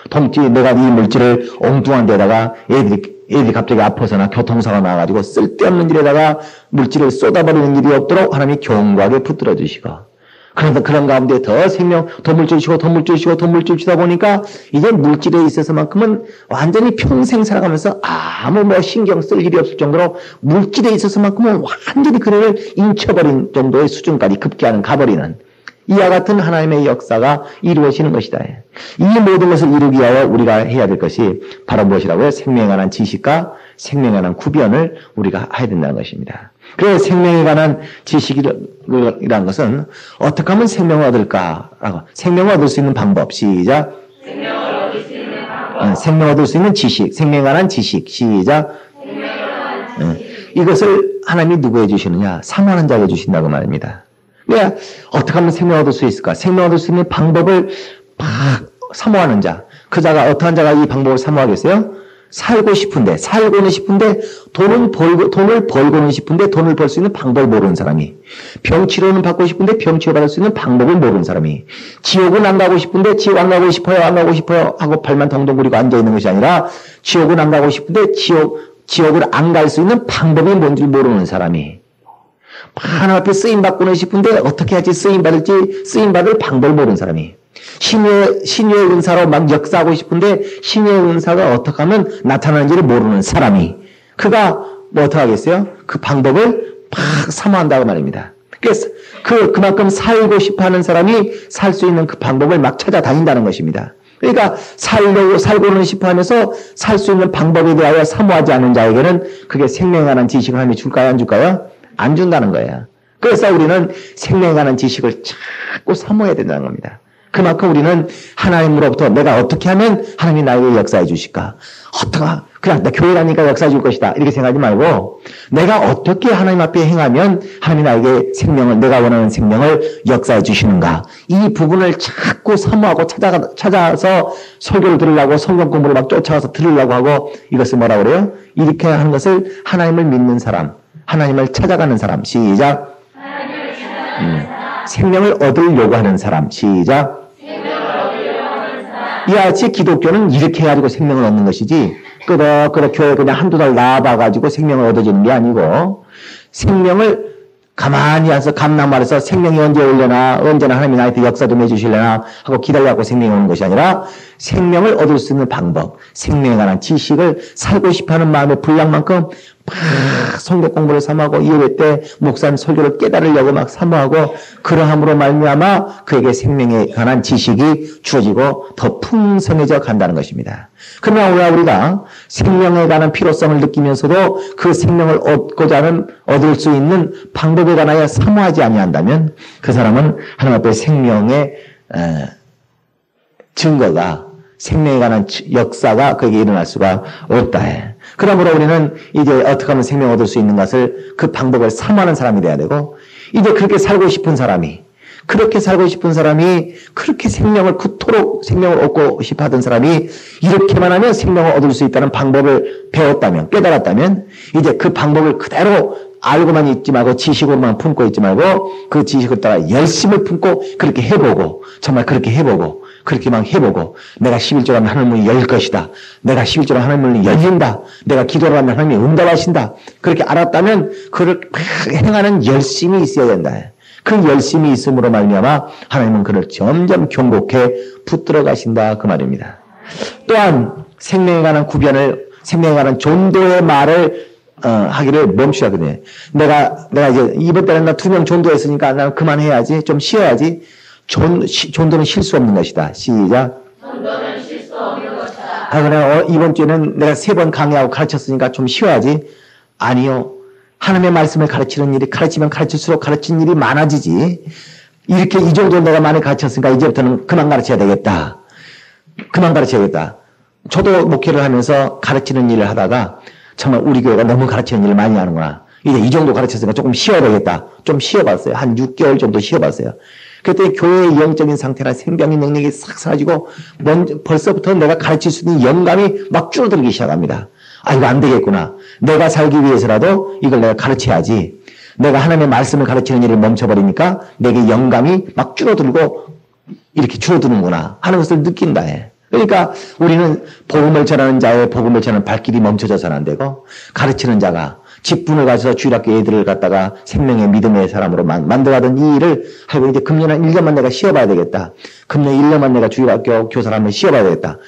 내가 이 물질을 엉뚱한 데다가 애들이 갑자기 아파서나 교통사고가 나가지고 쓸데없는 일에다가 물질을 쏟아버리는 일이 없도록 하나님이 견고하게 붙들어 주시고 그런데 그런 가운데 더 생명, 더 물질 주시다 보니까 이제 물질에 있어서만큼은 완전히 평생 살아가면서 아무 신경 쓸 일이 없을 정도로 물질에 있어서만큼은 완전히 그를 인쳐버린 정도의 수준까지 급기야는 가버리는 이와 같은 하나님의 역사가 이루어지는 것이다. 이 모든 것을 이루기 위하여 우리가 해야 될 것이 바로 무엇이라고요? 생명에 관한 지식과 생명에 관한 구별을 우리가 해야 된다는 것입니다. 그래서 생명에 관한 지식이라는 것은 어떻게 하면 생명을 얻을까라고 생명을 얻을 수 있는 방법 시작 생명을 얻을 수 있는 지식 생명에 관한 지식 시작 이것을 하나님이 누구에게 주시느냐? 사모하는 자에게 주신다고 말입니다. 왜 어떻게 하면 생명을 얻을 수 있을까? 생명을 얻을 수 있는 방법을 막 사모하는 자. 그 자가 어떠한 자가 이 방법을 사모하겠어요? 살고는 싶은데 돈을 벌고는 싶은데 돈을 벌 수 있는 방법을 모르는 사람이 병치료는 받고 싶은데 병치료 받을 수 있는 방법을 모르는 사람이 지옥은 안 가고 싶은데 지옥 안 가고 싶어요 하고 발만 덩덩 구리고 앉아있는 것이 아니라 지옥은 안 가고 싶은데 지옥을 안 갈 수 있는 방법이 뭔지 모르는 사람이 하나님 앞에 쓰임받고는 싶은데 어떻게 할지 쓰임받을 방법을 모르는 사람이 신유의 은사로 막 역사하고 싶은데 신유의 은사가 어떻게 하면 나타나는지를 모르는 사람이 그가 뭐 어떻게 하겠어요? 그 방법을 막 사모한다고 말입니다. 그래서 그만큼 살고 싶어하는 사람이 살 수 있는 그 방법을 막 찾아다닌다는 것입니다. 그러니까 살고는 싶어하면서 살 수 있는 방법에 대하여 사모하지 않는 자에게는 그게 생명에 관한 지식을 하나님이 줄까요? 안 줄까요? 안 준다는 거예요. 그래서 우리는 생명에 관한 지식을 자꾸 사모해야 된다는 겁니다. 그만큼 우리는 하나님으로부터 내가 어떻게 하면 하나님이 나에게 역사해 주실까? 그냥 나 교회 다니까 역사해 줄 것이다. 이렇게 생각하지 말고 내가 어떻게 하나님 앞에 행하면 하나님이 나에게 내가 원하는 생명을 역사해 주시는가? 이 부분을 자꾸 사모하고 찾아서 설교를 들으려고 성경 공부를 막 쫓아가서 들으려고 하고 이것을 뭐라고 그래요? 이렇게 하는 것을 하나님을 믿는 사람, 하나님을 찾아가는 사람, 시작. 생명을 얻으려고 하는 사람, 시작. 이같이 기독교는 이렇게 해가지고 생명을 얻는 것이지, 교회 그냥 한두 달 나와봐가지고 생명을 얻어지는 게 아니고, 생명을 가만히 앉아서 감나무아래서 생명이 언제 올려나, 언제나 하나님이 나한테 역사 좀 해주실려나 하고 기다려고 생명이 오는 것이 아니라, 생명을 얻을 수 있는 방법, 생명에 관한 지식을 살고 싶어 하는 마음의 분량만큼 막 성경 공부를 삼하고 예배 때 목사님 설교를 깨달으려고 막 사모하고 그러함으로 말미암아 그에게 생명에 관한 지식이 주어지고 더 풍성해져 간다는 것입니다. 그러나 우리가 생명에 관한 필요성을 느끼면서도 그 생명을 얻을 수 있는 방법에 관하여 사모하지 아니한다면 그 사람은 하나님 앞에 생명의 증거가 생명에 관한 역사가 그에게 일어날 수가 없다 해. 그러므로 우리는 이제 어떻게 하면 생명을 얻을 수 있는 것을 그 방법을 사모하는 사람이 돼야 되고 이제 그렇게 살고 싶은 사람이 그렇게 생명을 그토록 생명을 얻고 싶어 하던 사람이 이렇게만 하면 생명을 얻을 수 있다는 방법을 배웠다면 깨달았다면 이제 그 방법을 그대로 알고만 있지 말고 지식으로만 품고 있지 말고 그 지식을 따라 열심을 품고 그렇게 해보고 정말 그렇게 해보고 그렇게 막 해보고 내가 11조를 하면 하늘 문이 열릴 것이다. 내가 11조를 하늘 문이 열린다. 내가 기도를 하면 하나님이 응답하신다. 그렇게 알았다면 그를 행하는 열심이 있어야 된다. 그 열심이 있음으로 말미암아 하나님은 그를 점점 경고케 붙들어 가신다 그 말입니다. 또한 생명에 관한 존도의 말을 하기를 멈추라거든요. 내가 이제 이번 달에 나 2명 존도했으니까 나는 그만해야지. 좀 쉬어야지. 존도는 실수 없는 것이다. 시작. 존도는 실수 없는 것이다. 내가 이번 주에는 내가 3번 강의하고 가르쳤으니까 좀 쉬어야지. 아니요. 하나님의 말씀을 가르치는 일이 가르치면 가르칠수록 가르치는 일이 많아지지. 이렇게 이 정도 내가 많이 가르쳤으니까 이제부터는 그만 가르쳐야 되겠다. 저도 목회를 하면서 가르치는 일을 하다가 정말 우리 교회가 너무 가르치는 일을 많이 하는구나. 이제 이 정도 가르쳤으니까 조금 쉬어야 되겠다. 좀 쉬어봤어요. 한 6개월 정도 쉬어봤어요. 그때 교회의 영적인 상태나 생명의 능력이 싹 사라지고 벌써부터 내가 가르칠 수 있는 영감이 막 줄어들기 시작합니다. 이거 안 되겠구나. 내가 살기 위해서라도 이걸 내가 가르쳐야지. 내가 하나님의 말씀을 가르치는 일을 멈춰버리니까 내게 영감이 막 줄어들고 이렇게 줄어드는구나 하는 것을 느낀다 해. 그러니까 우리는 복음을 전하는 자의 복음을 전하는 발길이 멈춰져서는 안 되고 가르치는 자가 직분을 가져서 주일학교 애들을 갖다가 생명의 믿음의 사람으로 만들어가던 이 일을 하고 이제 금년 한 1년만 내가 쉬어봐야 되겠다. 금년 1년만 내가 주일학교 교사를 한번 쉬어봐야 되겠다.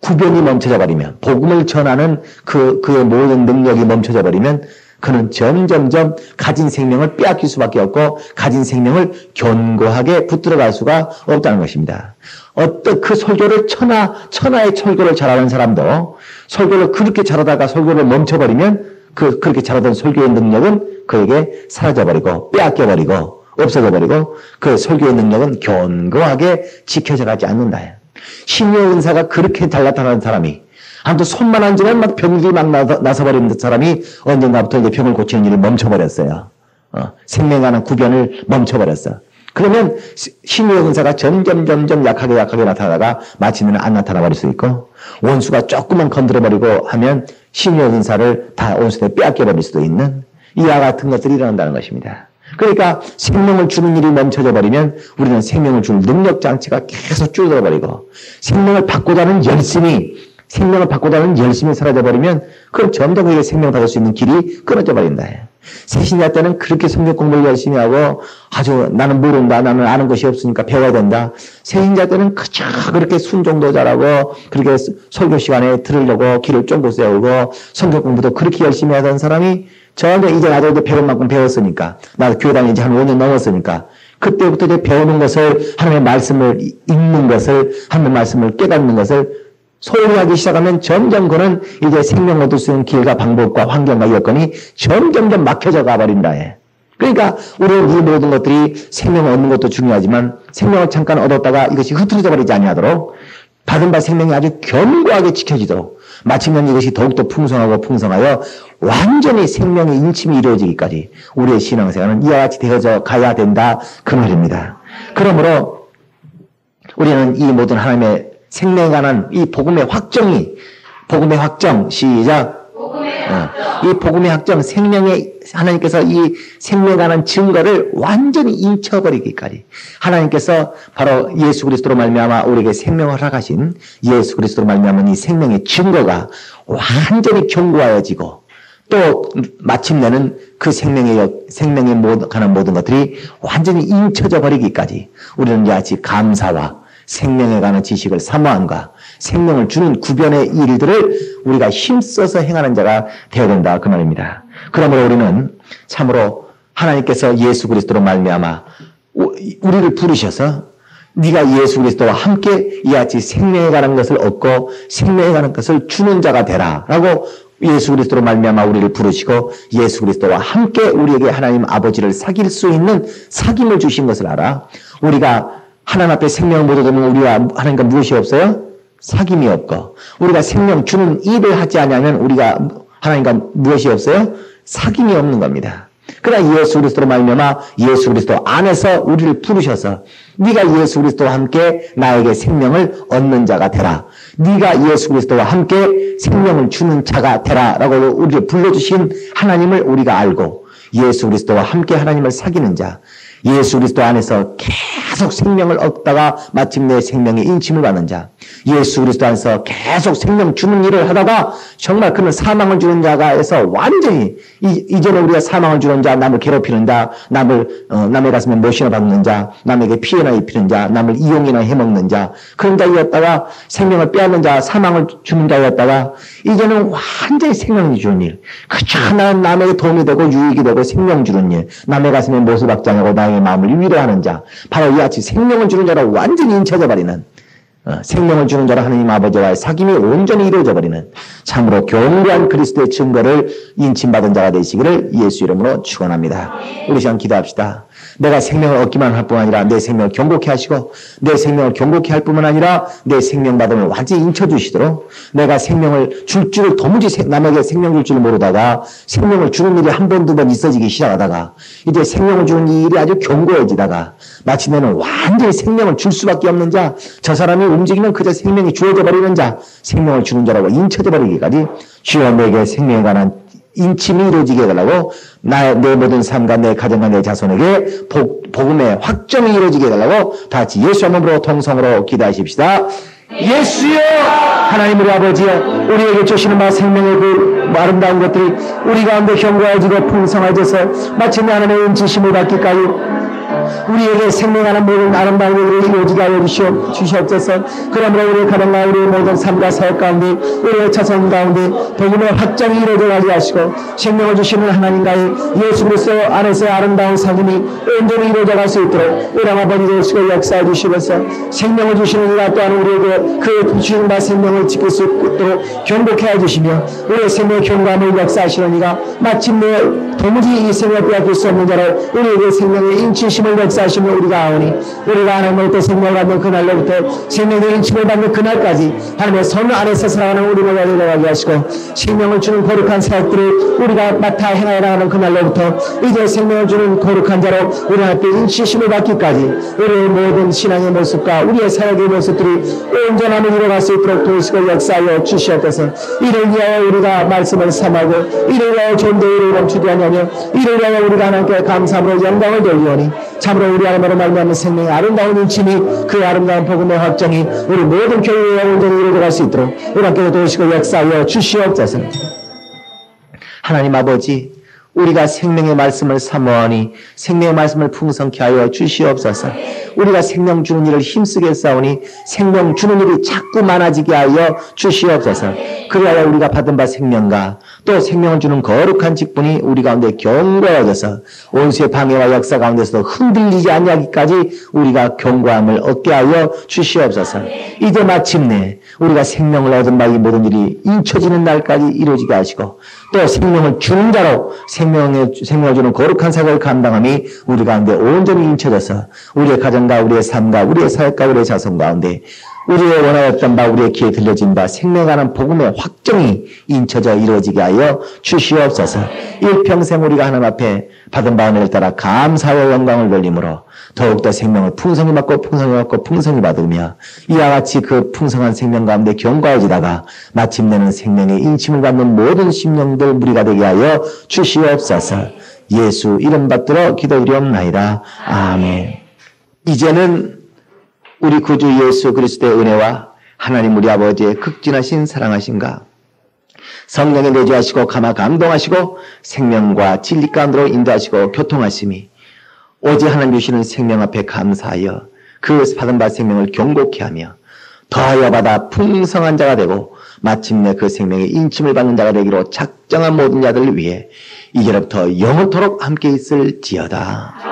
구변이 멈춰져 버리면 복음을 전하는 그의 모든 능력이 멈춰져 버리면 그는 점점점 가진 생명을 빼앗길 수밖에 없고 가진 생명을 견고하게 붙들어갈 수가 없다는 것입니다. 어떤 그 설교를 천하의 설교를 잘하는 사람도 설교를 그렇게 잘하다가 설교를 멈춰버리면 그렇게 잘하던 설교의 능력은 그에게 사라져버리고 빼앗겨버리고 없어져버리고 그 설교의 능력은 견고하게 지켜져 가지 않는다. 신유의 은사가 그렇게 잘 나타나는 사람이 아무튼 손만 얹으면 막 병들이 막 나서버리는 사람이 언젠가부터 이제 병을 고치는 일을 멈춰버렸어요. 생명에 관한 구변을 멈춰버렸어. 그러면 신유의 은사가 점점 약하게 나타나다가 마침내는 안 나타나 버릴 수 있고 원수가 조금만 건드려버리고 하면 신유의 은사를 다 원수에 빼앗겨버릴 수도 있는 이와 같은 것들이 일어난다는 것입니다. 그러니까 생명을 주는 일이 멈춰져 버리면 우리는 생명을 줄 능력 장치가 계속 줄어들어 버리고 생명을 받고자 하는 열심이 사라져 버리면 그럼 점점 우리가 생명을 받을 수 있는 길이 끊어져 버린다. 새신자 때는 그렇게 성경 공부를 열심히 하고 아주 나는 모른다, 나는 아는 것이 없으니까 배워야 된다. 새신자 때는 그저 그렇게 순종도 잘하고 그렇게 설교 시간에 들으려고 길을 쫑긋 세우고 성경 공부도 그렇게 열심히 하던 사람이 저한테 이제 나도 배울 만큼 배웠으니까 나도 교회 다닌 지 한 5년 넘었으니까 그때부터 이제 배우는 것을 하나님의 말씀을 읽는 것을 하나님의 말씀을 깨닫는 것을 소홀히 하기 시작하면 점점 그는 이제 생명을 얻을 수 있는 길과 방법과 환경과 여건이 점점점 막혀져 가버린다. 그러니까 우리는 이 모든 것들이 생명을 얻는 것도 중요하지만 생명을 잠깐 얻었다가 이것이 흐트러져 버리지 아니하도록 받은 바 생명이 아주 견고하게 지켜지도록 마침내 이것이 더욱더 풍성하여 완전히 생명의 인침이 이루어지기까지 우리의 신앙생활은 이와 같이 되어져 가야 된다 그 말입니다. 그러므로 우리는 이 모든 하나님의 생명에 관한 이 복음의 확정 시작. 이 복음의 확정, 하나님께서 이 생명에 관한 증거를 완전히 인쳐버리기까지 하나님께서 바로 예수 그리스도로 말미암아 우리에게 생명을 허락하신 예수 그리스도로 말미암은 이 생명의 증거가 완전히 견고하여지고 또 마침내는 그 생명에 관한 모든 것들이 완전히 인쳐져 버리기까지 우리는 이와 같이 감사와 생명에 관한 지식을 사모함과 생명을 주는 구변의 일들을 우리가 힘써서 행하는 자가 되어야 된다 그 말입니다. 그러므로 우리는 참으로 하나님께서 예수 그리스도로 말미암아 우리를 부르셔서 네가 예수 그리스도와 함께 이와 같이 생명에 관한 것을 얻고 생명에 관한 것을 주는 자가 되라 라고 예수 그리스도로 말미암아 우리를 부르시고 예수 그리스도와 함께 우리에게 하나님 아버지를 사귈 수 있는 사귐을 주신 것을 알아. 우리가 하나님 앞에 생명을 못 얻으면 우리와 하나님과 무엇이 없어요? 사귐이 없고 우리가 생명 주는 일을 하지 않으면 우리가 하나님과 무엇이 없어요? 사귐이 없는 겁니다. 그러나 예수 그리스도로 말미암아 예수 그리스도 안에서 우리를 부르셔서 네가 예수 그리스도와 함께 나에게 생명을 얻는 자가 되라. 네가 예수 그리스도와 함께 생명을 주는 자가 되라 라고 우리를 불러주신 하나님을 우리가 알고 예수 그리스도와 함께 하나님을 사귀는 자, 예수 그리스도 안에서 계속 생명을 얻다가 마침내 생명의 인침을 받는 자, 예수 그리스도 안에서 계속 생명 주는 일을 하다가 정말 그는 사망을 주는 자가 해서 완전히 이제는 우리가 사망을 주는 자, 남을 괴롭히는 자, 남의 가슴에 못이나 박는 자, 남에게 피해나 입히는 자, 남을 이용이나 해먹는 자, 그런 자였다가 생명을 빼앗는 자, 사망을 주는 자였다가 이제는 완전히 생명을 주는 일, 그저 하나는 남에게 도움이 되고 유익이 되고 생명 주는 일, 남의 가슴에 못을 박장하고 나의 마음을 위로하는 자, 바로 이와 같이 생명을 주는 자로 완전히 인쳐져 버리는 생명을 주는 자로 하나님 아버지와의 사귐이 온전히 이루어져 버리는 참으로 견고한 그리스도의 증거를 인침받은 자가 되시기를 예수 이름으로 축원합니다. 우리 시간 기도합시다. 내가 생명을 얻기만 할 뿐 아니라 내 생명을 경고케 하시고 내 생명을 경고케 할 뿐만 아니라 내 생명 받음을 완전히 인쳐주시도록 내가 생명을 줄 줄을 도무지 남에게 생명 줄 줄을 모르다가 생명을 주는 일이 한 번 두 번 있어지기 시작하다가 이제 생명을 주는 이 일이 아주 견고해지다가 마침내는 완전히 생명을 줄 수밖에 없는 자, 저 사람이 움직이면 그저 생명이 주어져 버리는 자, 생명을 주는 자라고 인쳐져 버리기까지 주여 내게 생명에 관한 인침이 이루어지게 해달라고 내 모든 삶과 내 가정과 내 자손에게 복음의 확정이 이루어지게 해달라고 다 같이 예수 이름으로 통성으로 기도하십시다. 예수여 하나님 우리 아버지여 우리에게 주시는 바 생명의 그 아름다운 것들이 우리 가운데 견고해지고 풍성해져서 마침내 하나님의 인치심을 받기까지 우리에게 생명하는 모든 아름다운 일을 이루어지게 하여 주시옵소서. 그러므로 우리의 가정과 우리의 모든 삶과 사역 가운데 우리의 자손 가운데 복음의 확장이 이루어지게 하시고 생명을 주시는 하나님과의 예수 그리스도 안에서의 아름다운 사귐이 온전히 이루어져 갈 수 있도록 우리 아버지 되시고 역사해 주시면서 생명을 주시는 이가 또한 우리에게 그 주신 바 생명을 지킬 수 있도록 경고케 해주시며 우리의 생명의 경감을 역사하시는 이가 마침내 도무지 이 생명을 빼앗길 수 없는 자로 우리에게 생명의 인치심을 역사하시며 우리가 아오니 우리가 하나님으로부터 생명을 받는 그날로부터 생명의 인침을 받는 그날까지 하나님의 손 안에서 살아가는 우리를 내려가게 하시고 생명을 주는 거룩한 사역들을 우리가 맡아 행하여 나가는 그날로부터 이제 생명을 주는 거룩한 자로 우리 앞에 인치심을 받기까지 우리의 모든 신앙의 모습과 우리의 사역의 모습들이 온전함을 이뤄갈 수 있도록 도우시고 역사하여 주시옵소서. 이를 위하여 우리가 말씀을 삼하고 이를 위하여 존대를 멈추지 않으며 이를 위하여 우리가 하나님께 감사함으로 영광을 돌리오니 참으로 우리 하나님으로 말미암은 생명의 아름다운 인침이 그 아름다운 복음의 확정이 우리 모든 교회에 온전히 이루어갈 수 있도록 우리 함께 도우시고 역사하여 주시옵소서. 하나님 아버지 우리가 생명의 말씀을 사모하니 생명의 말씀을 풍성케 하여 주시옵소서. 우리가 생명 주는 일을 힘쓰게 싸우니 생명 주는 일이 자꾸 많아지게 하여 주시옵소서. 그리하여 우리가 받은 바 생명과 또 생명을 주는 거룩한 직분이 우리 가운데 견고해져서 원수의 방해와 역사 가운데서도 흔들리지 아니하기까지 우리가 견고함을 얻게 하여 주시옵소서. 이제 마침내 우리가 생명을 얻은 바 이 모든 일이 인쳐지는 날까지 이루어지게 하시고 또 생명을 주는 자로 생명을 주는 거룩한 사역을 감당함이 우리 가운데 온전히 인쳐져서 우리의 가정과 우리의 삶과 우리의 사역과 우리의 자손 가운데 우리의 원하였던 바 우리의 귀에 들려진 바 생명하는 복음의 확정이 인쳐져 이루어지게 하여 주시옵소서. 일평생 우리가 하나님 앞에 받은 바 은혜를 따라 감사와 영광을 돌림으로 더욱더 생명을 풍성히 받고 풍성히 받고 풍성히 받으며 이와 같이 그 풍성한 생명 가운데 견고해지다가 마침내는 생명의 인침을 받는 모든 심령들 무리가 되게 하여 주시옵소서. 예수 이름 받들어 기도드리옵나이다. 아멘. 이제는 우리 구주 예수 그리스도의 은혜와 하나님 우리 아버지의 극진하신 사랑하신가 성령에 내주하시고 감화 감동하시고 생명과 진리 가운데로 인도하시고 교통하심이 오직 하나님 주시는 생명 앞에 감사하여 그 받은 바 생명을 경고케 하며 더하여 받아 풍성한 자가 되고 마침내 그 생명의 인침을 받는 자가 되기로 작정한 모든 자들을 위해 이제로부터 영원토록 함께 있을지어다.